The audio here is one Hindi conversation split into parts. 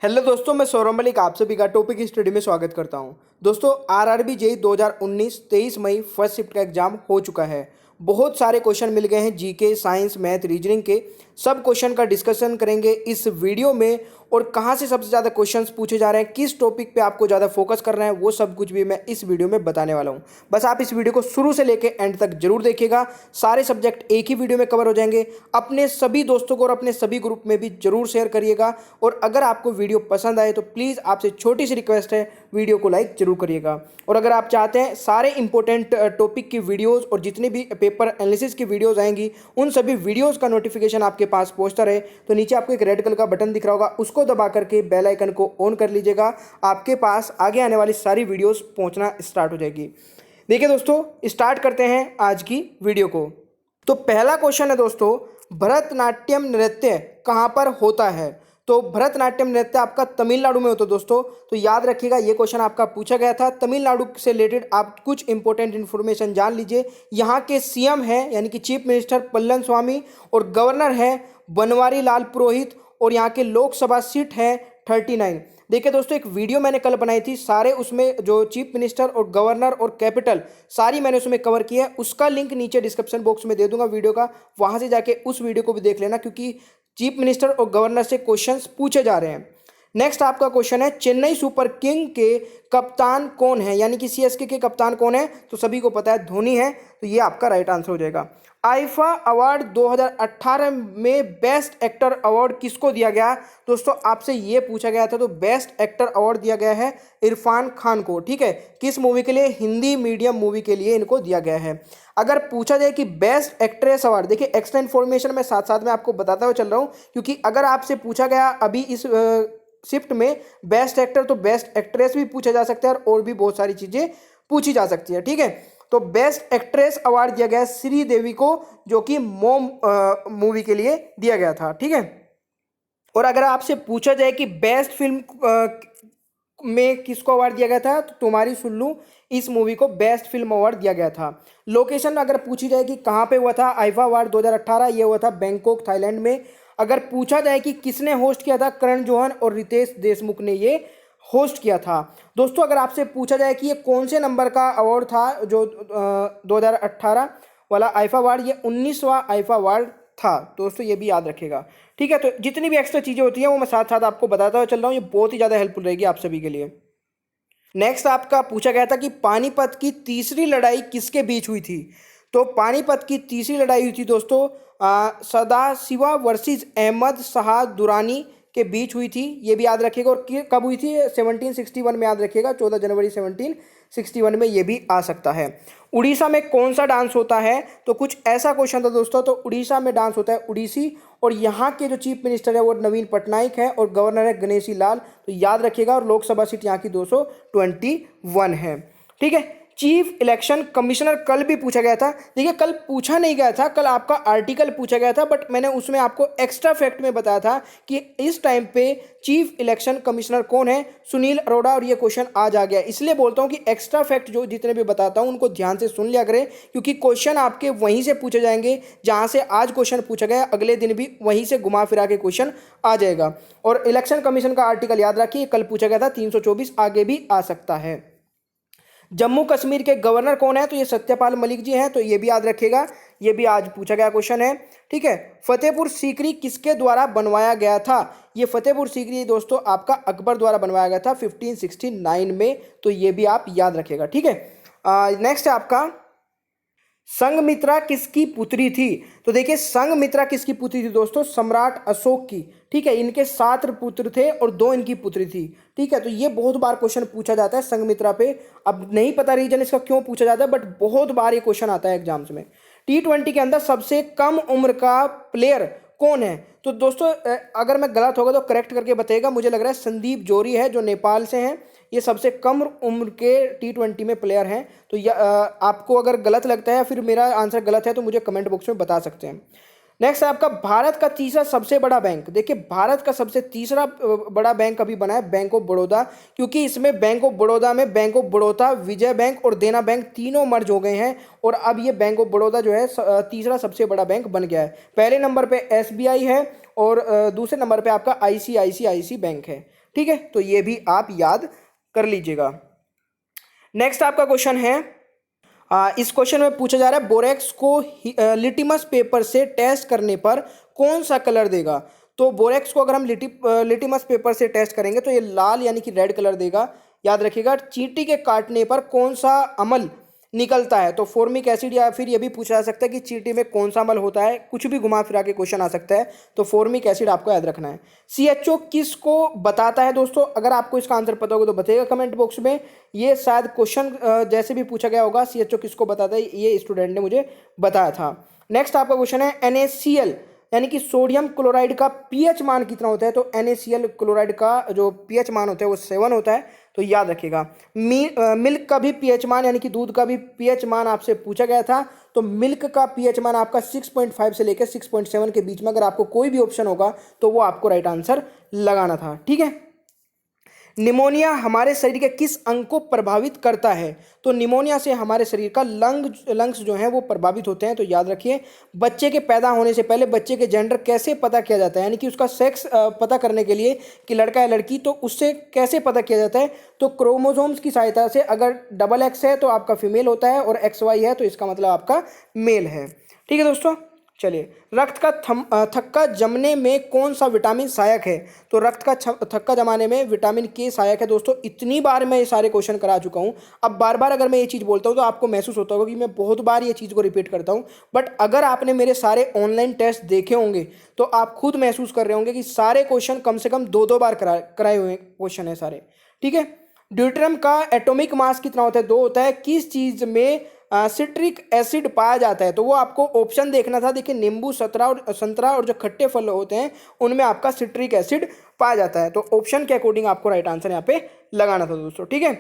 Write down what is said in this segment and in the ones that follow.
हेलो दोस्तों, मैं सौरभ मलिक आप सभी का टॉपिक स्टडी में स्वागत करता हूं। दोस्तों, आरआरबी जेई 2019 23 मई फर्स्ट शिफ्ट का एग्जाम हो चुका है। बहुत सारे क्वेश्चन मिल गए हैं, जीके, साइंस, मैथ, रीजनिंग के। सब क्वेश्चन का डिस्कशन करेंगे इस वीडियो में। और कहां से सबसे ज़्यादा क्वेश्चंस पूछे जा रहे हैं, किस टॉपिक पे आपको ज़्यादा फोकस करना है, वो सब कुछ भी मैं इस वीडियो में बताने वाला हूं। बस आप इस वीडियो को शुरू से लेकर एंड तक जरूर देखिएगा। सारे सब्जेक्ट एक ही वीडियो में कवर हो जाएंगे। अपने सभी दोस्तों को और अपने सभी ग्रुप में भी जरूर शेयर करिएगा। और अगर आपको वीडियो पसंद आए तो प्लीज़ आपसे छोटी सी रिक्वेस्ट है, वीडियो को लाइक जरूर करिएगा। और अगर आप चाहते हैं सारे इंपॉर्टेंट टॉपिक की वीडियोज़ और जितनी भी पेपर एनालिसिस की वीडियोज़ आएंगी, उन सभी वीडियोज़ का नोटिफिकेशन आपके पास पहुंचता रहे, तो नीचे आपको एक रेड कलर का बटन दिख रहा होगा, उसको दबा करके बेल आइकन को ऑन कर लीजिएगा। आपके पास आगे आने वाली सारी वीडियोस पहुंचना स्टार्ट हो जाएगी। देखिए दोस्तों, स्टार्ट करते हैं आज की वीडियो को। तो पहला क्वेश्चन है दोस्तों, भरतनाट्यम नृत्य कहाँ पर होता है? तो भरतनाट्यम नृत्य आपका तमिलनाडु में होता है दोस्तों। तो याद रखिएगा, ये क्वेश्चन आपका पूछा गया था। तमिलनाडु से रिलेटेड आप कुछ इंपॉर्टेंट इन्फॉर्मेशन जान लीजिए। यहाँ के सीएम है यानी कि चीफ मिनिस्टर पल्लनस्वामी, और गवर्नर है बनवारी लाल पुरोहित, और यहाँ के लोकसभा सीट है 39। देखिए दोस्तों, एक वीडियो मैंने कल बनाई थी, सारे उसमें जो चीफ मिनिस्टर और गवर्नर और कैपिटल सारी मैंने उसमें कवर की है। उसका लिंक नीचे डिस्क्रिप्शन बॉक्स में दे दूंगा वीडियो का, वहां से जाके उस वीडियो को भी देख लेना, क्योंकि चीफ मिनिस्टर और गवर्नर से क्वेश्चंस पूछे जा रहे हैं। नेक्स्ट आपका क्वेश्चन है, चेन्नई सुपर किंग के कप्तान कौन है, यानी कि सीएसके के कप्तान कौन है? तो सभी को पता है, धोनी है। तो ये आपका राइट आंसर हो जाएगा। आईफा अवार्ड 2018 में बेस्ट एक्टर अवार्ड किसको दिया गया? दोस्तों, आपसे ये पूछा गया था। तो बेस्ट एक्टर अवार्ड दिया गया है इरफान खान को। ठीक है, किस मूवी के लिए? हिंदी मीडियम मूवी के लिए इनको दिया गया है। अगर पूछा जाए कि बेस्ट एक्ट्रेस अवार्ड, देखिए एक्स्ट्रा इन्फॉर्मेशन मैं साथ साथ में आपको बताता हुआ चल रहा हूँ, क्योंकि अगर आपसे पूछा गया अभी इस शिफ्ट में बेस्ट एक्टर, तो बेस्ट एक्ट्रेस भी पूछा जा सकता है और भी बहुत सारी चीजें पूछी जा सकती है। ठीक है, तो बेस्ट एक्ट्रेस अवार्ड दिया गया श्रीदेवी को, जो कि मोम मूवी के लिए दिया गया था। ठीक है, और अगर आपसे पूछा जाए कि बेस्ट फिल्म में किसको अवार्ड दिया गया था, तो तुम्हारी सुल्लू, इस मूवी को बेस्ट फिल्म अवार्ड दिया गया था। लोकेशन अगर पूछी जाए कि कहाँ पे हुआ था आईफा अवार्ड 2018, ये हुआ था बैंकॉक थाईलैंड में। अगर पूछा जाए कि किसने होस्ट किया था, करण जौहर और रितेश देशमुख ने ये होस्ट किया था। दोस्तों, अगर आपसे पूछा जाए कि ये कौन से नंबर का अवार्ड था, जो 2018 वाला आईफा अवार्ड, ये 19वां आईफा अवार्ड था दोस्तों, ये भी याद रखेगा। ठीक है, तो जितनी भी एक्स्ट्रा चीज़ें होती हैं वो मैं साथ साथ आपको बताता हुआ चल रहा हूँ, ये बहुत ही ज़्यादा हेल्पफुल रहेगी आप सभी के लिए। नेक्स्ट आपका पूछा गया था कि पानीपत की तीसरी लड़ाई किसके बीच हुई थी? तो पानीपत की तीसरी लड़ाई हुई थी दोस्तों सदाशिवा वर्सेस अहमद शाह दुरानी के बीच हुई थी, ये भी याद रखिएगा। और कब हुई थी? 1761 में याद रखिएगा, 14 जनवरी 1761 में ये भी आ सकता है। उड़ीसा में कौन सा डांस होता है? तो कुछ ऐसा क्वेश्चन था दोस्तों। तो उड़ीसा में डांस होता है उड़ीसी, और यहाँ के जो चीफ मिनिस्टर है वो नवीन पटनायक है, और गवर्नर है गणेशी लाल। तो याद रखिएगा, और लोकसभा सीट यहाँ की 221 है। ठीक है, चीफ इलेक्शन कमिश्नर कल भी पूछा गया था। देखिए, कल पूछा नहीं गया था, कल आपका आर्टिकल पूछा गया था, बट मैंने उसमें आपको एक्स्ट्रा फैक्ट में बताया था कि इस टाइम पे चीफ इलेक्शन कमिश्नर कौन है? सुनील अरोड़ा। और ये क्वेश्चन आज आ गया, इसलिए बोलता हूं कि एक्स्ट्रा फैक्ट जो जितने भी बताता हूं उनको ध्यान से सुन लिया करें, क्योंकि क्वेश्चन आपके वहीं से पूछे जाएंगे जहां से आज क्वेश्चन पूछा गया, अगले दिन भी वहीं से घुमा फिरा के क्वेश्चन आ जाएगा। और इलेक्शन कमीशन का आर्टिकल याद रखिए, कल पूछा गया था 324, आगे भी आ सकता है। जम्मू कश्मीर के गवर्नर कौन है? तो ये सत्यपाल मलिक जी हैं, तो ये भी याद रखिएगा, ये भी आज पूछा गया क्वेश्चन है। ठीक है, फतेहपुर सीकरी किसके द्वारा बनवाया गया था? ये फतेहपुर सीकरी दोस्तों आपका अकबर द्वारा बनवाया गया था 1569 में, तो ये भी आप याद रखिएगा। ठीक है, नेक्स्ट है आपका, संघमित्रा किसकी पुत्री थी? तो देखिए, संघमित्रा किसकी पुत्री थी दोस्तों? सम्राट अशोक की। ठीक है, इनके 7 पुत्र थे और 2 इनकी पुत्री थी। ठीक है, तो ये बहुत बार क्वेश्चन पूछा जाता है संघमित्रा पे। अब नहीं पता रीजन इसका क्यों पूछा जाता है, बट बहुत बार ये क्वेश्चन आता है एग्जाम्स में। T20 के अंदर सबसे कम उम्र का प्लेयर कौन है? तो दोस्तों, अगर मैं गलत होगा तो करेक्ट करके बताइएगा। मुझे लग रहा है संदीप जोरी है, जो नेपाल से हैं। ये सबसे कम उम्र के T20 में प्लेयर हैं। तो आपको अगर गलत लगता है या फिर मेरा आंसर गलत है तो मुझे कमेंट बॉक्स में बता सकते हैं। नेक्स्ट है आपका, भारत का तीसरा सबसे बड़ा बैंक। देखिए, भारत का सबसे तीसरा बड़ा बैंक अभी बना है बैंक ऑफ बड़ौदा, क्योंकि इसमें बैंक ऑफ बड़ौदा में bank of Baroda, Vijay bank और देना बैंक तीनों मर्ज हो गए हैं, और अब ये बैंक ऑफ बड़ौदा जो है तीसरा सबसे बड़ा बैंक बन गया है। पहले नंबर पे एसबीआई है, और दूसरे नंबर पे आपका ICICI बैंक है। ठीक है, तो ये भी आप याद कर लीजिएगा। नेक्स्ट आपका क्वेश्चन है, इस क्वेश्चन में पूछा जा रहा है बोरेक्स को लिटिमस पेपर से टेस्ट करने पर कौन सा कलर देगा। तो बोरेक्स को अगर हम लिटिमस पेपर से टेस्ट करेंगे तो ये लाल यानी कि रेड कलर देगा। याद रखिएगा, चींटी के काटने पर कौन सा अम्ल निकलता है। तो फॉर्मिक एसिड, या फिर ये भी पूछा जा सकता है कि चींटी में कौन सा अम्ल होता है। कुछ भी घुमा फिरा के क्वेश्चन आ सकता है, तो फॉर्मिक एसिड आपको याद रखना है। CHO किसको बताता है दोस्तों, अगर आपको इसका आंसर पता होगा तो बताइएगा कमेंट बॉक्स में। ये शायद क्वेश्चन जैसे भी पूछा गया होगा, CHO किसको बताता है, ये स्टूडेंट ने मुझे बताया था। नेक्स्ट आपका क्वेश्चन है NaCl यानी कि सोडियम क्लोराइड का pH मान कितना होता है। तो NaCl क्लोराइड का जो pH मान होता है वो 7 होता है। तो याद रखिएगा, मिल्क का भी pH मान यानी कि दूध का भी pH मान आपसे पूछा गया था। तो मिल्क का pH मान आपका 6.5 से लेकर 6.7 के बीच में अगर आपको कोई भी ऑप्शन होगा तो वो आपको राइट आंसर लगाना था। ठीक है, निमोनिया हमारे शरीर के किस अंग को प्रभावित करता है। तो निमोनिया से हमारे शरीर का लंग्स जो हैं वो प्रभावित होते हैं। तो याद रखिए, बच्चे के पैदा होने से पहले बच्चे के जेंडर कैसे पता किया जाता है, यानी कि उसका सेक्स पता करने के लिए कि लड़का है लड़की, तो उससे कैसे पता किया जाता है। तो क्रोमोसोम्स की सहायता से, अगर XX है तो आपका फीमेल होता है और XY है तो इसका मतलब आपका मेल है। ठीक है दोस्तों, चलिए, रक्त का थक्का जमने में कौन सा विटामिन सहायक है। तो रक्त का थक्का जमाने में विटामिन K सहायक है। दोस्तों, इतनी बार मैं ये सारे क्वेश्चन करा चुका हूँ, अब बार बार अगर मैं ये चीज़ बोलता हूँ तो आपको महसूस होता होगा कि मैं बहुत बार ये चीज़ को रिपीट करता हूँ। बट अगर आपने मेरे सारे ऑनलाइन टेस्ट देखे होंगे तो आप खुद महसूस कर रहे होंगे कि सारे क्वेश्चन कम से कम 2 बार कराए हुए क्वेश्चन है सारे। ठीक है, ड्यूटेरियम का एटॉमिक मास कितना होता है, 2 होता है। किस चीज़ में सिट्रिक एसिड पाया जाता है। तो वो आपको ऑप्शन देखना था। देखिए, नींबू, संतरा और जो खट्टे फल होते हैं उनमें आपका सिट्रिक एसिड पाया जाता है। तो ऑप्शन के अकॉर्डिंग आपको राइट आंसर यहाँ पे लगाना था दोस्तों। ठीक है,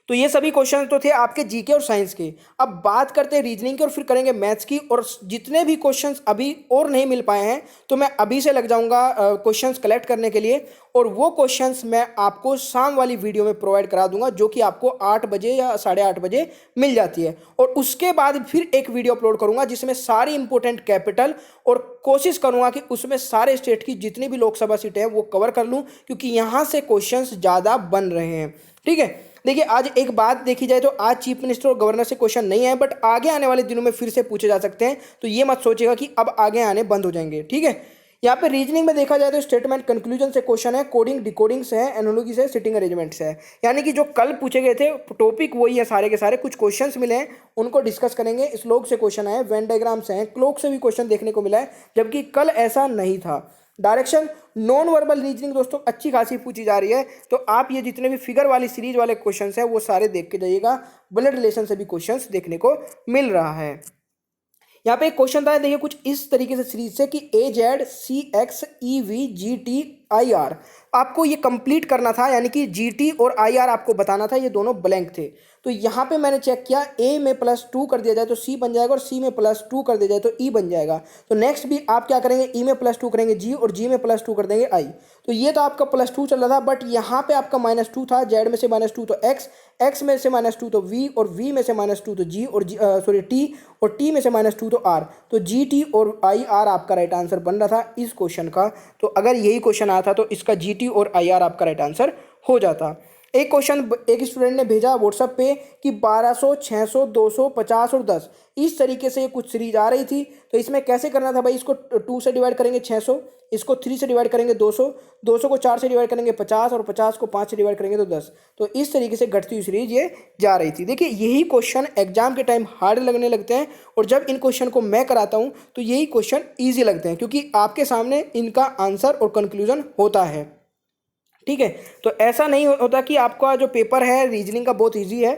तो ये सभी क्वेश्चन तो थे आपके जीके और साइंस के। अब बात करते हैं रीजनिंग की और फिर करेंगे मैथ्स की। और जितने भी क्वेश्चंस अभी और नहीं मिल पाए हैं तो मैं अभी से लग जाऊंगा क्वेश्चंस कलेक्ट करने के लिए, और वो क्वेश्चंस मैं आपको शाम वाली वीडियो में प्रोवाइड करा दूंगा, जो कि आपको 8 बजे या 8:30 बजे मिल जाती है। और उसके बाद फिर एक वीडियो अपलोड करूंगा जिसमें सारी इंपॉर्टेंट कैपिटल, और कोशिश करूंगा कि उसमें सारे स्टेट की जितनी भी लोकसभा सीटें हैं वो कवर कर लूं, क्योंकि यहाँ से क्वेश्चंस ज़्यादा बन रहे हैं। ठीक है, देखिए, आज एक बात देखी जाए तो आज चीफ मिनिस्टर और गवर्नर से क्वेश्चन नहीं आए, बट आगे आने वाले दिनों में फिर से पूछे जा सकते हैं। तो ये मत सोचिएगा कि अब आगे आने बंद हो जाएंगे। ठीक है, यहाँ पे रीजनिंग में देखा जाए तो स्टेटमेंट कंक्लूजन से क्वेश्चन है, कोडिंग डिकोडिंग से है, एनालॉजी से, सिटिंग अरेंजमेंट से है। यानी कि जो कल पूछे गए थे टॉपिक वही है सारे के सारे। कुछ क्वेश्चंस मिले हैं उनको डिस्कस करेंगे। स्लोग से क्वेश्चन आए, वेन डायग्राम से हैं, क्लॉक से भी क्वेश्चन देखने को मिला है, जबकि कल ऐसा नहीं था। डायरेक्शन, नॉन वर्बल रीजनिंग दोस्तों अच्छी खासी पूछी जा रही है। तो आप ये जितने भी फिगर वाली सीरीज वाले क्वेश्चंस हैं वो सारे देख के जाइएगा। ब्लड रिलेशन से भी क्वेश्चंस देखने को मिल रहा है। यहाँ पे एक क्वेश्चन था, देखिए कुछ इस तरीके से सीरीज से कि AZCXEVGTIR आपको ये कंप्लीट करना था, यानी कि GT और IR आपको बताना था। ये दोनों ब्लैंक थे। तो यहाँ पे मैंने चेक किया, A में +2 कर दिया जाए तो C बन जाएगा, और C में +2 कर दिया जाए तो E बन जाएगा। तो नेक्स्ट भी आप क्या करेंगे, E में +2 करेंगे G, और G में +2 कर देंगे I। तो ये तो आपका +2 चल रहा था, बट यहाँ पे आपका -2 था। Z में से -2 तो X में से -2 तो V, और V में से -2 तो G, और T, और T में से -2 तो R। तो GT और IR आपका राइट आंसर बन रहा था इस क्वेश्चन का। तो अगर यही क्वेश्चन आता तो इसका GT और IR आपका राइट आंसर हो जाता। एक क्वेश्चन एक स्टूडेंट ने भेजा व्हाट्सएप पे कि 1200, 600, 200, 50 और 10 इस तरीके से ये कुछ सीरीज आ रही थी। तो इसमें कैसे करना था भाई, इसको 2 से डिवाइड करेंगे 600, इसको 3 से डिवाइड करेंगे 200, 200 को 4 से डिवाइड करेंगे 50, और 50 को 5 से डिवाइड करेंगे तो 10। तो इस तरीके से घटती हुई सीरीज ये जा रही थी। देखिए, यही क्वेश्चन एग्जाम के टाइम हार्ड लगने लगते हैं, और जब इन क्वेश्चन को मैं कराता हूँ तो यही क्वेश्चन ईजी लगते हैं, क्योंकि आपके सामने इनका आंसर और कंक्लूजन होता है। ठीक है, तो ऐसा नहीं होता कि आपका जो पेपर है रीजनिंग का बहुत इजी है।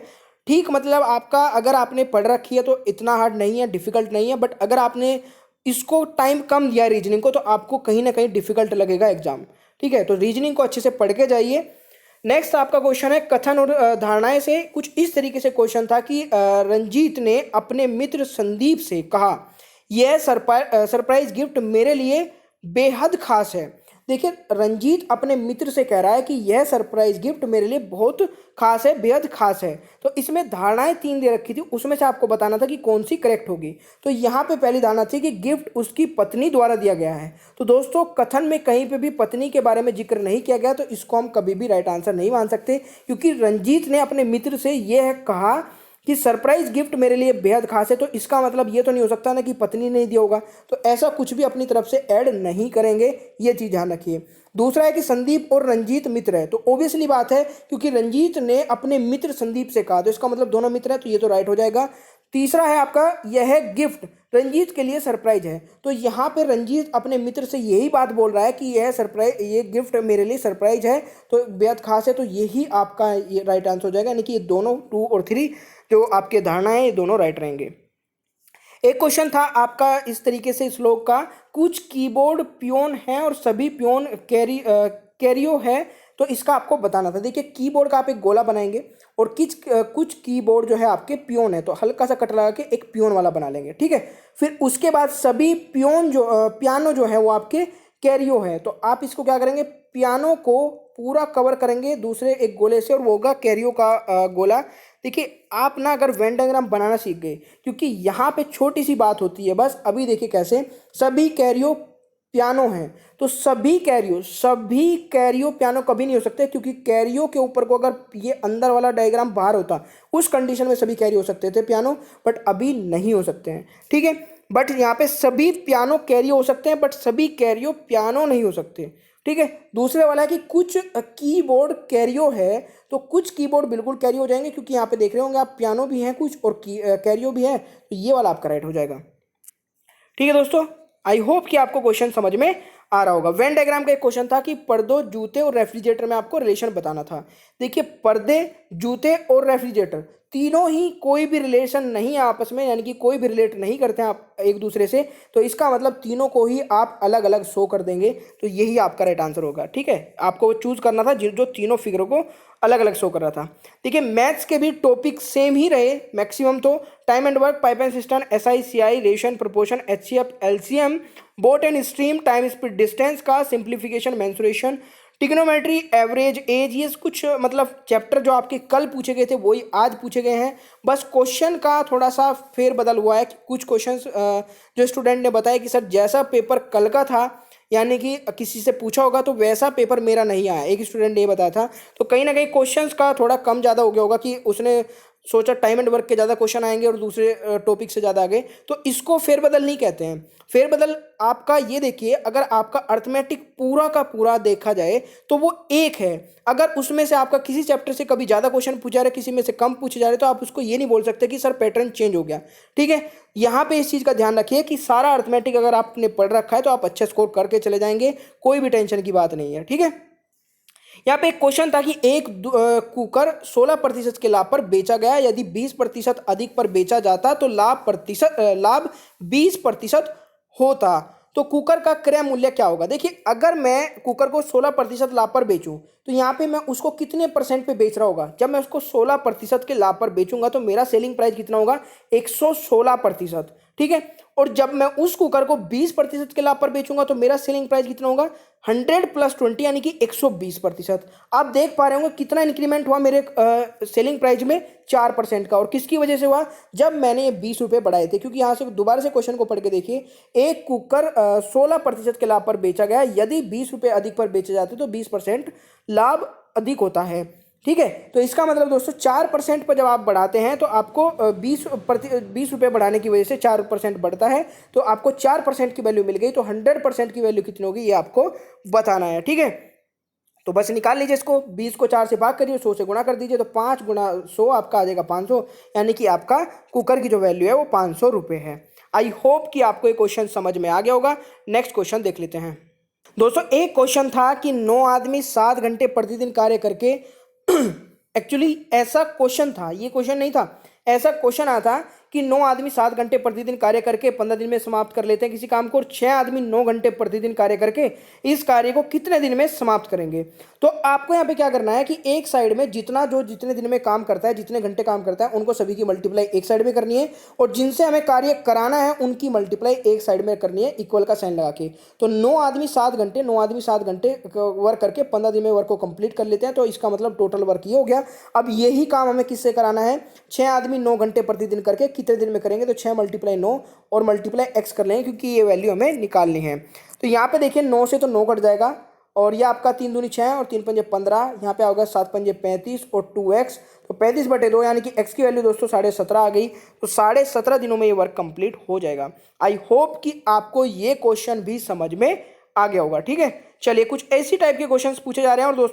ठीक, मतलब आपका अगर आपने पढ़ रखी है तो इतना हार्ड नहीं है, डिफिकल्ट नहीं है। बट अगर आपने इसको टाइम कम दिया रीजनिंग को तो आपको कहीं ना कहीं डिफिकल्ट लगेगा एग्जाम। ठीक है, तो रीजनिंग को अच्छे से पढ़ के जाइए। नेक्स्ट आपका क्वेश्चन है कथन और धारणाएं से। कुछ इस तरीके से क्वेश्चन था कि रंजीत ने अपने मित्र संदीप से कहा, यह सरप्राइज गिफ्ट मेरे लिए बेहद खास है। देखिए रंजीत अपने मित्र से कह रहा है कि यह सरप्राइज गिफ्ट मेरे लिए बहुत खास है, बेहद खास है। तो इसमें धारणाएं 3 दे रखी थी, उसमें से आपको बताना था कि कौन सी करेक्ट होगी। तो यहाँ पे पहली धारणा थी कि गिफ्ट उसकी पत्नी द्वारा दिया गया है। तो दोस्तों कथन में कहीं पे भी पत्नी के बारे में जिक्र नहीं किया गया, तो इसको हम कभी भी राइट आंसर नहीं मान सकते, क्योंकि रंजीत ने अपने मित्र से यह कहा कि सरप्राइज गिफ्ट मेरे लिए बेहद खास है। तो इसका मतलब ये तो नहीं हो सकता ना कि पत्नी ने दिया होगा, तो ऐसा कुछ भी अपनी तरफ से ऐड नहीं करेंगे, ये चीज़ ध्यान रखिए। दूसरा है कि संदीप और रंजीत मित्र है, तो ऑब्वियसली बात है क्योंकि रंजीत ने अपने मित्र संदीप से कहा, तो इसका मतलब दोनों मित्र हैं, तो ये तो राइट हो जाएगा। तीसरा है आपका यह गिफ्ट रंजीत के लिए सरप्राइज है, तो यहाँ पे रंजीत अपने मित्र से यही बात बोल रहा है कि यह सरप्राइज, ये गिफ्ट मेरे लिए सरप्राइज है, तो बेहद खास है, तो यही आपका ये राइट आंसर हो जाएगा, यानी कि ये दोनों 2 और 3 जो आपके धारणा है ये दोनों राइट रहेंगे। एक क्वेश्चन था आपका इस तरीके से श्लोक का, कुछ कीबोर्ड पियोन है और सभी पियोन कैरियो है, तो इसका आपको बताना था। देखिए कीबोर्ड का आप एक गोला बनाएंगे और कुछ कीबोर्ड जो है आपके पियोन है, तो हल्का सा कट लगा के एक पियोन वाला बना लेंगे, ठीक है। फिर उसके बाद सभी पियानो जो है वो आपके कैरियो है, तो आप इसको क्या करेंगे, पियानो को पूरा कवर करेंगे दूसरे एक गोले से, और वो होगा कैरियो का गोला। देखिए आप ना अगर वेन डायग्राम बनाना सीख गए, क्योंकि यहाँ पे छोटी सी बात होती है बस। अभी देखिए कैसे, सभी कैरियो पियानो हैं, तो सभी कैरियो पियानो कभी नहीं हो सकते, क्योंकि कैरियो के ऊपर को अगर ये अंदर वाला डायग्राम बाहर होता, उस कंडीशन में सभी कैरी हो सकते थे पियानो, बट अभी नहीं हो सकते हैं, ठीक है। बट यहाँ पे सभी पियानो कैरियो हो सकते हैं, बट सभी कैरियो पियानो नहीं हो सकते, ठीक है। दूसरे वाला है कि कुछ कीबोर्ड कैरियो है, तो कुछ कीबोर्ड बिल्कुल कैरियो हो जाएंगे, क्योंकि यहाँ पे देख रहे होंगे आप पियानो भी हैं कुछ और कैरियो भी है, तो ये वाला आपका राइट हो जाएगा, ठीक है दोस्तों। आई होप कि आपको क्वेश्चन समझ में आ रहा होगा। वेन डायग्राम का एक क्वेश्चन था कि पर्दों, जूते और रेफ्रिजरेटर में आपको रिलेशन बताना था। देखिए पर्दे, जूते और रेफ्रिजरेटर तीनों ही कोई भी रिलेशन नहीं है आपस में, यानी कि कोई भी रिलेट नहीं करते हैं आप एक दूसरे से, तो इसका मतलब तीनों को ही आप अलग अलग शो कर देंगे, तो यही आपका राइट आंसर होगा, ठीक है। आपको चूज करना था जो तीनों फिगरों को अलग अलग शो कर रहा था। देखिए मैथ्स के भी टॉपिक सेम ही रहे मैक्सिमम, तो time and work, pipe and system, SI CI, रेशन, proportion, HCF, LCM, boat and stream, time speed distance का simplification, mensuration, trigonometry, average, age, ये कुछ मतलब चैप्टर जो आपके कल पूछे गए थे वही आज पूछे गए हैं। बस क्वेश्चन का थोड़ा सा फेरबदल हुआ है कि कुछ क्वेश्चंस जो स्टूडेंट ने बताया कि सर जैसा पेपर कल का था, यानी कि किसी से पूछा होगा, तो वैसा पेपर मेरा नहीं आया, एक स्टूडेंट ने ये बताया था। तो कहीं ना कहीं क्वेश्चंस का थोड़ा कम ज़्यादा हो गया होगा कि उसने सोचा टाइम एंड वर्क के ज़्यादा क्वेश्चन आएंगे और दूसरे टॉपिक से ज़्यादा आ गए, तो इसको फेरबदल नहीं कहते हैं। फेरबदल आपका ये देखिए, अगर आपका अर्थमेटिक पूरा का पूरा देखा जाए तो वो एक है, अगर उसमें से आपका किसी चैप्टर से कभी ज़्यादा क्वेश्चन पूछा जा रहा है, किसी में से कम पूछे जा रहे, तो आप उसको ये नहीं बोल सकते कि सर पैटर्न चेंज हो गया, ठीक है। यहाँ पे इस चीज़ का ध्यान रखिए कि सारा अर्थमेटिक अगर आपने पढ़ रखा है तो आप अच्छे स्कोर करके चले जाएंगे, कोई भी टेंशन की बात नहीं है, ठीक है। यहाँ पे एक क्वेश्चन था कि एक कुकर 16% के लाभ पर बेचा गया, यदि 20% अधिक पर बेचा जाता तो लाभ 20% होता, तो कुकर का क्रय मूल्य क्या होगा। देखिए अगर मैं कुकर को 16% लाभ पर बेचूं, तो यहाँ पे मैं उसको कितने परसेंट पे बेच रहा होगा, जब मैं उसको 16% के लाभ पर बेचूंगा तो मेरा सेलिंग प्राइस कितना होगा, 116%, ठीक है। और जब मैं उस कुकर को 20% के लाभ पर बेचूंगा तो मेरा सेलिंग प्राइस कितना होगा, 100 + 20 यानी कि 120%। आप देख पा रहे होंगे कितना इंक्रीमेंट हुआ मेरे सेलिंग प्राइस में, 4% का, और किसकी वजह से हुआ, जब मैंने ये 20 रुपये बढ़ाए थे। क्योंकि यहाँ से दोबारा से क्वेश्चन को पढ़ के देखिए, एक कुकर 16% के लाभ पर बेचा गया, यदि 20 रुपये अधिक पर बेचे जाते तो 20% लाभ अधिक होता है, ठीक है। तो इसका मतलब दोस्तों 4% पर जब आप बढ़ाते हैं तो आपको 20 रुपये बढ़ाने की वजह से 4% बढ़ता है, तो आपको 4% की वैल्यू मिल गई, तो 100% की वैल्यू कितनी होगी ये आपको बताना है, ठीक है। तो बस निकाल लीजिए इसको, 20 को 4 से भाग करिए, 100 से गुणा कर दीजिए, तो 5 × 100 आपका आ जाएगा 500, यानी कि आपका कुकर की जो वैल्यू है वो 500 रुपये है। आई होप कि आपको ये क्वेश्चन समझ में आ गया होगा। नेक्स्ट क्वेश्चन देख लेते हैं दोस्तों। एक क्वेश्चन था कि 9 आदमी 7 घंटे प्रतिदिन कार्य करके एक्चुअली ऐसा क्वेश्चन था, ये क्वेश्चन नहीं था, ऐसा क्वेश्चन आया था कि 9 आदमी 7 घंटे प्रतिदिन कार्य करके 15 दिन में समाप्त कर लेते हैं किसी काम को, और 6 आदमी 9 घंटे प्रतिदिन कार्य करके इस कार्य को कितने दिन में समाप्त करेंगे। तो आपको यहाँ पे क्या करना है कि एक साइड में जितने दिन में काम करता है, जितने घंटे काम करता है, उनको सभी की मल्टीप्लाई एक साइड में करनी है, और जिनसे हमें कार्य कराना है उनकी मल्टीप्लाई एक साइड में करनी है इक्वल का साइन लगा के। तो 9 आदमी 7 घंटे वर्क करके 15 दिन में वर्क को कंप्लीट कर लेते हैं, तो इसका मतलब टोटल वर्क ये हो गया। अब यही काम हमें किससे कराना है, 6 आदमी 9 घंटे प्रतिदिन करके कितने दिन में करेंगे, तो 6 × 9 और मल्टीप्लाई x कर लेंगे, क्योंकि ये वैल्यू हमें निकालनी है। तो यहाँ पे देखिए 9 से तो 9 कट जाएगा, और ये आपका 3 दूनी 6 और 3 पंजे 15, यहाँ पे होगा 7 पंजे 35 और 2x, तो 35/2 यानी कि x की वैल्यू दोस्तों 17.5 आ गई। तो 17.5 दिनों में ये वर्क कंप्लीट हो जाएगा। आई होप कि आपको ये क्वेश्चन भी समझ में आ गया होगा। ठीक है, चलिए कुछ ऐसी टाइप के क्वेश्चंस पूछे जा रहे हैं। और दोस्तों